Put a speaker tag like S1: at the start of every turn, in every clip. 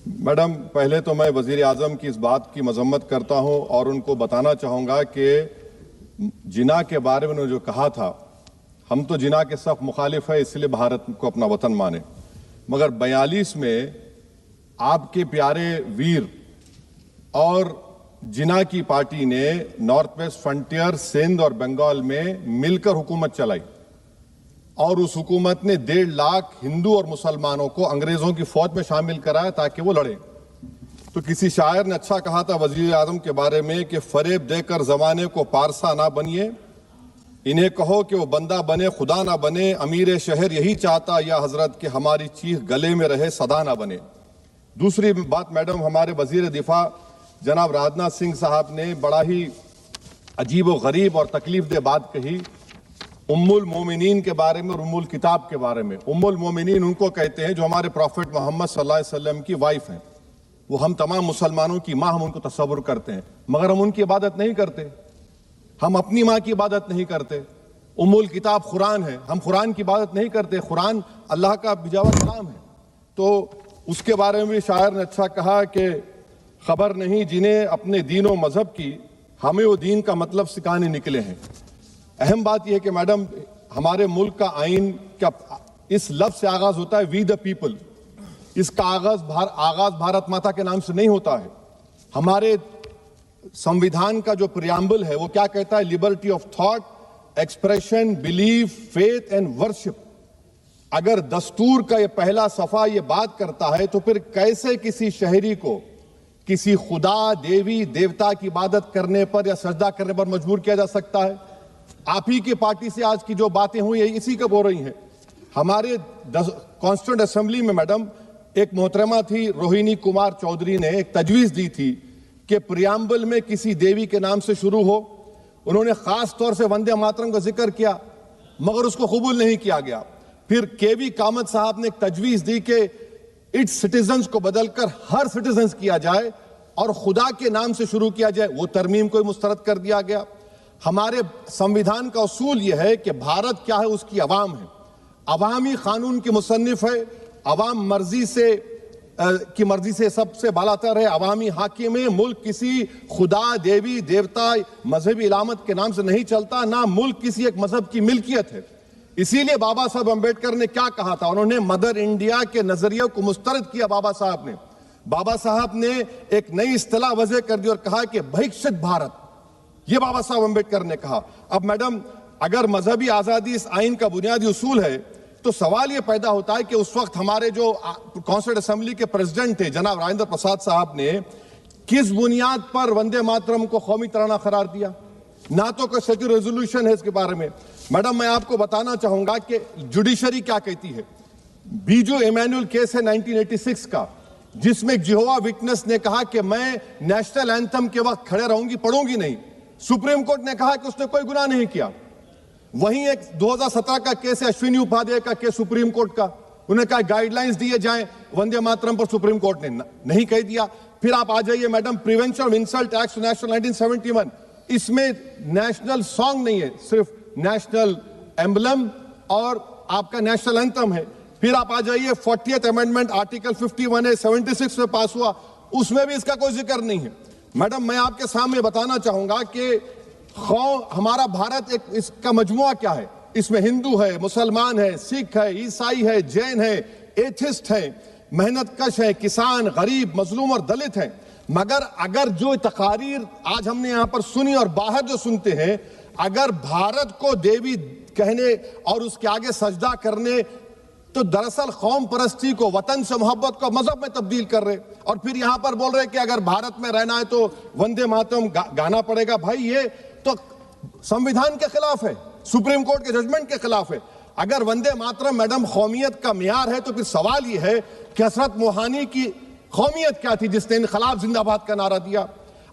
S1: Madam, पहले तो मैं वजीर आजम की इस बात की मजम्मत करता हूं और उनको बताना चाहूंगा कि जिना के बारे में उन्होंने जो कहा था, हम तो जिना के सख्त मुखालिफ है, इसलिए भारत को अपना वतन माने। मगर 42 में आपके प्यारे वीर और जिना की पार्टी ने नॉर्थ वेस्ट फ्रंटियर, सिंध और बंगाल में मिलकर हुकूमत चलाई और उस हुकूमत ने 1.5 लाख हिंदू और मुसलमानों को अंग्रेजों की फौज में शामिल कराया ताकि वो लड़े। तो किसी शायर ने अच्छा कहा था वजीर आजम के बारे में कि फरेब देकर जमाने को पारसा ना बनिए, इन्हें कहो कि वो बंदा बने खुदा ना बने, अमीर शहर यही चाहता या हजरत कि हमारी चीख गले में रहे सदा ना बने। दूसरी बात मैडम, हमारे वजीर दिफा जनाब राजनाथ सिंह साहब ने बड़ा ही अजीब व गरीब और तकलीफ दे बात कही उम्मुल मोमिनीन के बारे में और उम्मुल किताब के बारे में। उम्मुल मोमिनीन उनको कहते हैं जो हमारे प्रॉफिट मोहम्मद सल्लल्लाहु अलैहि वसल्लम की वाइफ हैं। वो हम तमाम मुसलमानों की माँ, हम उनको तस्वुर करते हैं, मगर हम उनकी इबादत नहीं करते। हम अपनी माँ की इबादत नहीं करते। उम्मुल किताब कुरान है, हम कुरान की इबादत नहीं करते। कुरान अल्लाह का भिजा हुआ कलाम है। तो उसके बारे में भी शायर ने अच्छा कहा कि खबर नहीं जिन्हें अपने दीन और मजहब की, हमें वो दीन का मतलब सिखाने निकले हैं। अहम बात यह है कि मैडम, हमारे मुल्क का आइन का इस लफ्ज से आगाज होता है वी द पीपल। इसका आगाज भारत माता के नाम से नहीं होता है। हमारे संविधान का जो प्रियम्बल है वो क्या कहता है? Liberty of thought, expression, belief, faith and worship. अगर दस्तूर का ये पहला सफा ये बात करता है तो फिर कैसे किसी शहरी को किसी खुदा, देवी, देवता की इबादत करने पर या सजदा करने पर मजबूर किया जा सकता है? आप ही की पार्टी से आज की जो बातें हुई है इसी का बोल रही हैं। हमारे कॉन्स्टिट्यूंट असेंबली में मैडम एक मोहतरमा थी रोहिणी कुमार चौधरी ने एक तजवीज दी थी कि प्रियम्बल में किसी देवी के नाम से शुरू हो। उन्होंने खास तौर से वंदे मातरम का जिक्र किया मगर उसको कबूल नहीं किया गया। फिर केवी कामत साहब ने एक तजवीज दी कि इट्स सिटीजन्स को बदलकर हर सिटीजन्स किया जाए और खुदा के नाम से शुरू किया जाए। वो तरमीम को मुस्तरद कर दिया गया। हमारे संविधान का उसूल यह है कि भारत क्या है, उसकी अवाम है, अवामी कानून की मुसन्निफ है, अवाम की मर्जी से सबसे बालातर है, अवामी हाकिम है। मुल्क किसी खुदा, देवी, देवता, मजहबी इलामत के नाम से नहीं चलता, ना मुल्क किसी एक मजहब की मिल्कियत है। इसीलिए बाबा साहब अम्बेडकर ने क्या कहा था? उन्होंने मदर इंडिया के नजरिए को मुस्तरद किया। बाबा साहब ने एक नई इस्तिलाह वजह कर दी और कहा कि भैक्षित भारत, ये बाबा साहब अम्बेडकर ने कहा। अब मैडम, अगर मजहबी आजादी इस आइन का बुनियादी उसूल है तो सवाल यह पैदा होता है कि उस वक्त हमारे जो कॉन्स्टिट्यूंट असेंबली के प्रेसिडेंट थे जनाब राजेंद्र प्रसाद साहब ने किस बुनियाद पर वंदे मातरम को कौमी तराना करार दिया? ना तो कोई सेक्यूर रेजोल्यूशन है इसके बारे में। मैडम, मैं आपको बताना चाहूंगा कि जुडिशरी क्या कहती है। बीजू इमैनुअल केस है 1986 का, जिसमें जिहोवा विटनेस ने कहा कि मैं नेशनल एंथम के वक्त खड़े रहूंगी, पढ़ूंगी नहीं। सुप्रीम कोर्ट ने कहा कि उसने कोई गुनाह नहीं किया। वहीं एक 2017 का केस है अश्विनी उपाध्याय का केस सुप्रीम कोर्ट का, उन्हें कहा गाइडलाइंस दिए जाएं वंदे मातरम पर, सुप्रीम कोर्ट ने नहीं कह दिया। फिर आप आ जाइए madam, prevention of insult act national 1971, इसमें नेशनल सॉन्ग नहीं है, सिर्फ नेशनल एम्बलम और आपका नेशनल एंथम है। फिर आप आ जाइए 40th अमेंडमेंट आर्टिकल 51A 76 में पास हुआ, उसमें भी इसका कोई जिक्र नहीं है। मैडम, मैं आपके सामने बताना चाहूंगा कि हमारा भारत एक इसका मजमुआ क्या है। इसमें हिंदू है, मुसलमान है, सिख है, ईसाई है, जैन है, एथिस्ट है, मेहनतकश है, किसान, गरीब, मजलूम और दलित है। मगर अगर जो तकारीर आज हमने यहां पर सुनी और बाहर जो सुनते हैं, अगर भारत को देवी कहने और उसके आगे सजदा करने, तो दरअसल कौम परस्ती को, वतन से मोहब्बत को मजहब में तब्दील कर रहे और फिर यहां पर बोल रहे कि अगर भारत में रहना है तो वंदे मातरम गाना पड़ेगा। भाई, ये तो संविधान के खिलाफ है, सुप्रीम कोर्ट के जजमेंट के खिलाफ है। अगर वंदे मातरम मैडम कौमियत का मियार है तो फिर सवाल यह है कि हजरत मोहानी की कौमियत क्या थी जिसने इनकलाब जिंदाबाद का नारा दिया?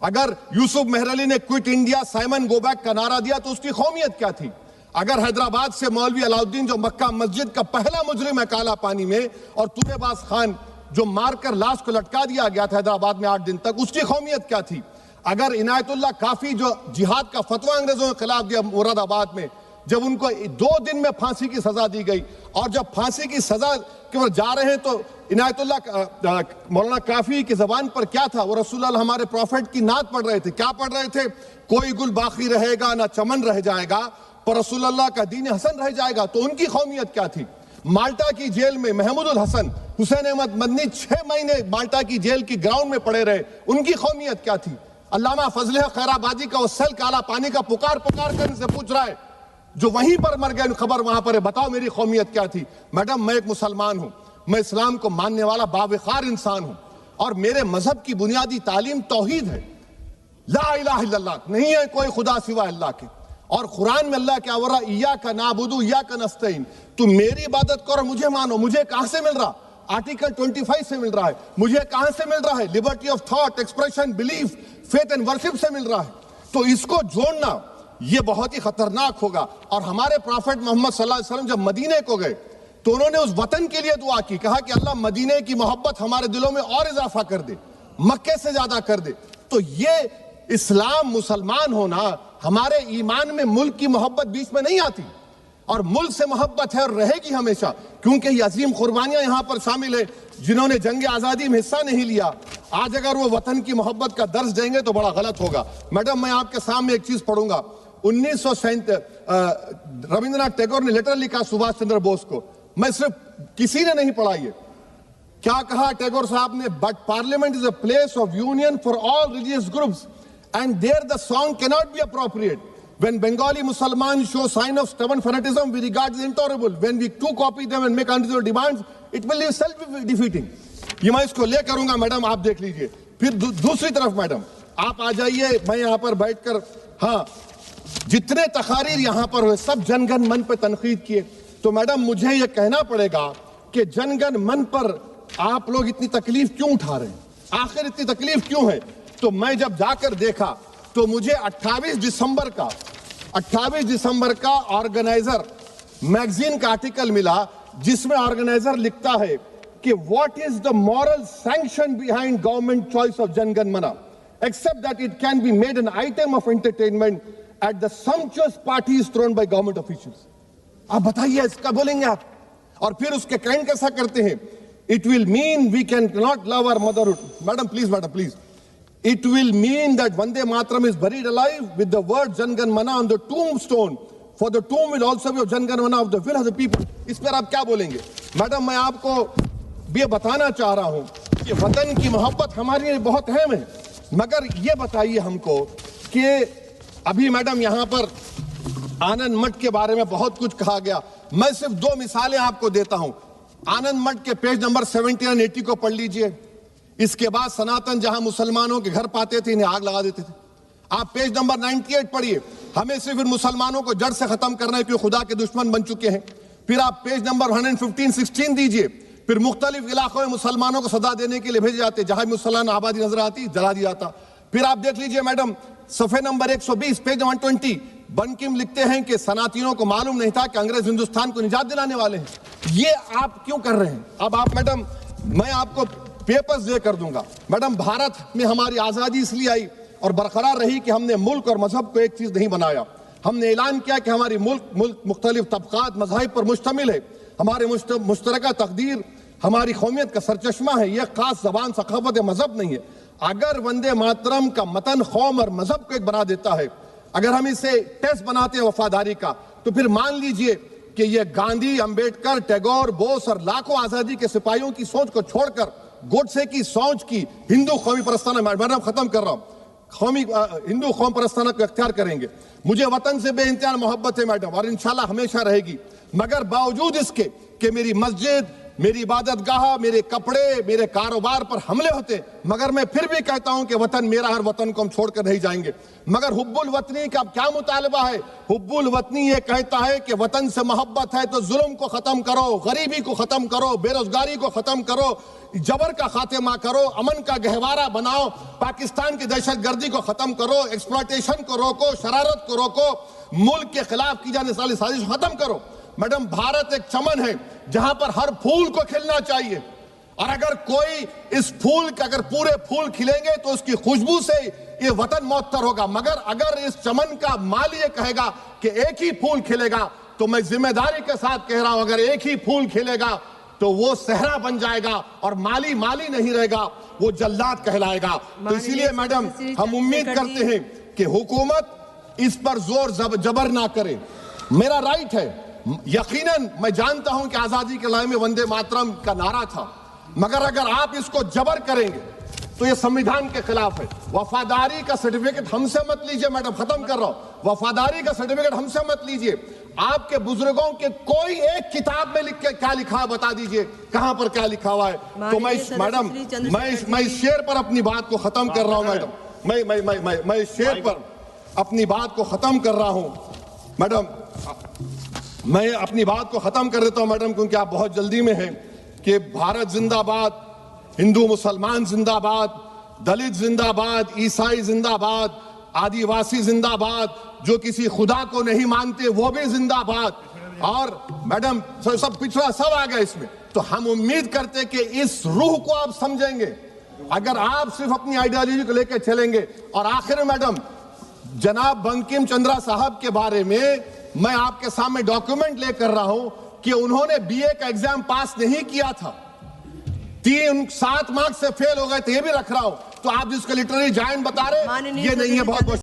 S1: अगर यूसुफ मेहरली ने quit India, Simon go back का नारा दिया तो उसकी कौमियत क्या थी? अगर हैदराबाद से मौलवी अलाउद्दीन जो मक्का मस्जिद का पहला मुजरिम है काला पानी में, और तुलेबाज खान जो मारकर लाश को लटका दिया गया था हैदराबाद में 8 दिन तक, उसकी कौमियत क्या थी? अगर इनायतुल्लाह काफी जो जिहाद का फतवा अंग्रेजों के खिलाफ दिया मुरादाबाद में, जब उनको 2 दिन में फांसी की सजा दी गई, और जब फांसी की सजा के ओर जा रहे हैं तो इनायतुल्लाह मौलाना काफी की जबान पर क्या था? वो रसूलुल्लाह हमारे प्रॉफिट की नात पढ़ रहे थे। क्या पढ़ रहे थे? कोई गुल बाकी रहेगा ना चमन रह जाएगा, पर रसूलुल्लाह का दीन हसन रह जाएगा। तो उनकी कौमियत क्या थी? माल्टा की जेल में महमूदुल हसन, हुसैन अहमद मदनी 6 महीने माल्टा की जेल की ग्राउंड में पड़े रहे, उनकी कौमियत क्या थी? अल्लामा फजले खैराबादी का वो सेल काला पानी का पुकार कर इनसे पूछ रहा है, जो वहीं पर मर गए, खबर वहां पर है, बताओ मेरी कौमियत क्या थी? मैडम, मैं एक मुसलमान हूं, मैं इस्लाम को मानने वाला बावकार इंसान हूं, और मेरे मजहब की बुनियादी तालीम तौहीद है, ला इलाहा इल्लल्लाह, नहीं है कोई खुदा सिवा अल्लाह के। और कुरान में अल्लाह क्या बोल रहा? इय्याका नाबुदु इय्याका नस्तईन, तुम मेरी इबादत करो, मुझे मानो। मुझे कहां से मिल रहा? आर्टिकल 25 से मिल रहा है। मुझे कहां से मिल रहा है? Liberty of thought, expression, belief, faith and worship से मिल रहा है। तो इसको जोड़ना ये बहुत ही खतरनाक होगा। और हमारे प्रॉफेट मोहम्मद सल्लल्लाहु अलैहि वसल्लम जब मदीने को गए तो उन्होंने उस वतन के लिए दुआ की, कहा कि अल्लाह मदीने की मोहब्बत हमारे दिलों में और इजाफा कर दे, मक्के से ज्यादा कर दे। तो ये इस्लाम, मुसलमान होना, हमारे ईमान में मुल्क की मोहब्बत बीच में नहीं आती, और मुल्क से मोहब्बत है और रहेगी हमेशा, क्योंकि ये अजीम कुर्बानियां यहां पर शामिल है जिन्होंने जंग आजादी में हिस्सा नहीं लिया। आज अगर वो वतन की मोहब्बत का दर्ज देंगे तो बड़ा गलत होगा। मैडम, मैं आपके सामने एक चीज पढ़ूंगा। 1937 रविंद्रनाथ टैगोर ने लेटर लिखा सुभाष चंद्र बोस को। मैं सिर्फ, किसी ने नहीं पढ़ा ये। क्या कहा टैगोर साहब ने? But parliament is a place of union for all religious groups and there the song cannot be appropriate. When Bengali Muslims show sign of stubborn fanaticism, we regard it intolerable. When we too copy them and make unreasonable demands, it will be self-defeating. ये मैं इसको ले करूंगा madam, आप देख लीजिए। फिर दूसरी तरफ मैडम आप आ जाइए, मैं यहाँ पर बैठकर, हाँ, जितने तकारीर यहाँ पर हुए सब जनगण मन पर तनकीद किए। तो मैडम मुझे ये कहना पड़ेगा कि जनगण मन पर आप लोग इतनी तकलीफ क्यों उठा रहे हैं? आखिर इतनी तकलीफ क्यों है? तो मैं जब जाकर देखा तो मुझे 28 दिसंबर का ऑर्गेनाइजर मैगजीन का आर्टिकल मिला, जिसमें ऑर्गेनाइजर लिखता है कि what is the moral sanction behind government choice of Janagana Mana, except that it can be made an item of entertainment at the sumptuous parties thrown by government officials. आप बताइए, इसका बोलेंगे आप? और फिर उसके काइंड कैसा करते हैं? It will mean we can not love our motherhood. Madam please, it will mean that Vande Mataram is buried alive with the word Jangan Mana on the tombstone, for the tomb will also be of Jangan Mana of the will of the people. इस पर आप क्या बोलेंगे? Madam, मैं आपको ये बताना चाह रहा हूं कि वतन की मोहब्बत हमारे लिए बहुत अहम है, मगर ये बताइए हमको कि अभी मैडम यहाँ पर आनंद मठ के बारे में बहुत कुछ कहा गया। मैं सिर्फ 2 मिसालें आपको देता हूं। आनंद मठ के पेज नंबर 70 और 80 को पढ़ लीजिए। इसके बाद सनातन जहां मुसलमानों के घर पाते थे, इन्हें आग लगा देते थे। आप पेज नंबर 98 पढ़िए। हमें सिर्फ इन मुसलमानों को जड़ से खत्म करना है क्योंकि खुदा के दुश्मन बन चुके हैं। फिर आप पेज नंबर 115-16 दीजिए। फिर मुख्तलिफ इलाकों में मुसलमानों को सदा देने के लिए भेजे जाते, जहां मुसलमान आबादी नजर आती जला दिया जाता। फिर आप देख लीजिए मैडम, सफे नंबर 120 पेज 120, बंकिम लिखते हैं कि सनातियों को मालूम नहीं था कि अंग्रेज हिंदुस्तान को निजात दिलाने वाले हैं। ये आप क्यों कर रहे हैं? अब आप मैडम, मैं आपको पेपर्स दे कर दूंगा। मैडम, भारत में हमारी आजादी इसलिए आई और बरकरार रही कि हमने मुल्क और मजहब को एक चीज नहीं बनाया। हमने ऐलान किया कि हमारी मुल्क मुख्तलिफ तबकात मज़ाहिब पर मुश्तमिल है। हमारे मुश्तरका तकदीर हमारी कौमियत का सरचश्मा है। यह खास जबान, सखावत या मजहब नहीं है। अगर वंदे मातरम का मतन कौम और मजहब को एक बना देता है, अगर हम इसे टेस्ट बनाते हैं वफादारी का, तो फिर मान लीजिए कि यह गांधी, अंबेडकर, टैगोर, बोस और लाखों आजादी के सिपाहियों की सोच को छोड़कर गोडसे की सोच की हिंदू कौमी परस्ताना, मैडम खत्म कर रहा हूं, कौमी हिंदू कौम परस्ताना को इख्तियार करेंगे। मुझे वतन से बेइंतहा मोहब्बत है मैडम, और इंशाल्लाह हमेशा रहेगी। मगर बावजूद इसके कि मेरी मस्जिद, मेरी इबादत गाह, मेरे कपड़े, मेरे कारोबार पर हमले होते, मगर मैं फिर भी कहता हूं कि वतन मेरा, हर वतन को हम छोड़कर नहीं जाएंगे। मगर हुब्बुल वतनी का क्या मुतालबा है? हुब्बुल वतनी ये कहता है कि वतन से मोहब्बत है तो जुल्म को खत्म करो, गरीबी को खत्म करो, बेरोजगारी को खत्म करो, जबर का खात्मा करो, अमन का गहवारा बनाओ, पाकिस्तान की दहशतगर्दी को खत्म करो, एक्सप्लॉयटेशन को रोको, शरारत को रोको, मुल्क के खिलाफ की जाने वाली साजिश खत्म करो। मैडम, भारत एक चमन है जहां पर हर फूल को खिलना चाहिए और अगर कोई इस फूल के अगर पूरे फूल खिलेंगे तो उसकी खुशबू से ये वतन मौतर होगा, मगर अगर इस चमन का माली ये कहेगा कि एक ही फूल खिलेगा, तो मैं जिम्मेदारी के साथ कह रहा हूं, अगर एक ही फूल खिलेगा तो वो सहरा बन जाएगा और माली माली नहीं रहेगा, वो जल्लाद कहलाएगा। तो इसीलिए मैडम हम उम्मीद करते हैं कि हुकूमत इस पर जोर जबर ना करे। मेरा राइट है, यकीनन मैं जानता हूं कि आजादी के लड़ाई में वंदे मातरम का नारा था, मगर अगर आप इसको जबर करेंगे तो ये संविधान के खिलाफ है। वफादारी का सर्टिफिकेट हमसे मत लीजिए मैडम, खत्म कर रहा हूं। वफादारी का सर्टिफिकेट हमसे मत लीजिए। आपके बुजुर्गों के कोई एक किताब में लिख के क्या लिखा है बता दीजिए, कहां पर क्या लिखा हुआ है। तो मैं मैडम मैं इस शेर पर अपनी बात को खत्म कर रहा हूं मैडम, मैं इस शेर पर अपनी बात को खत्म कर रहा हूं मैडम, मैं अपनी बात को खत्म कर देता हूं मैडम, क्योंकि आप बहुत जल्दी में हैं। कि भारत जिंदाबाद, हिंदू मुसलमान जिंदाबाद, दलित जिंदाबाद, ईसाई जिंदाबाद, आदिवासी जिंदाबाद, जो किसी खुदा को नहीं मानते वो भी जिंदाबाद, और मैडम सब पिछड़ा सब आ गया इसमें। तो हम उम्मीद करते कि इस रूह को आप समझेंगे, अगर आप सिर्फ अपनी आइडियोलॉजी को लेकर चलेंगे। और आखिर में मैडम, जनाब बंकिम चंद्रा साहब के बारे में मैं आपके सामने डॉक्यूमेंट लेकर रहा हूं कि उन्होंने बीए का एग्जाम पास नहीं किया था, 7 मार्क्स से फेल हो गए थे, ये भी रख रहा हूं। तो आप जिसको लिटरेरी जायंट बता रहे, ये नहीं है। बहुत बहुत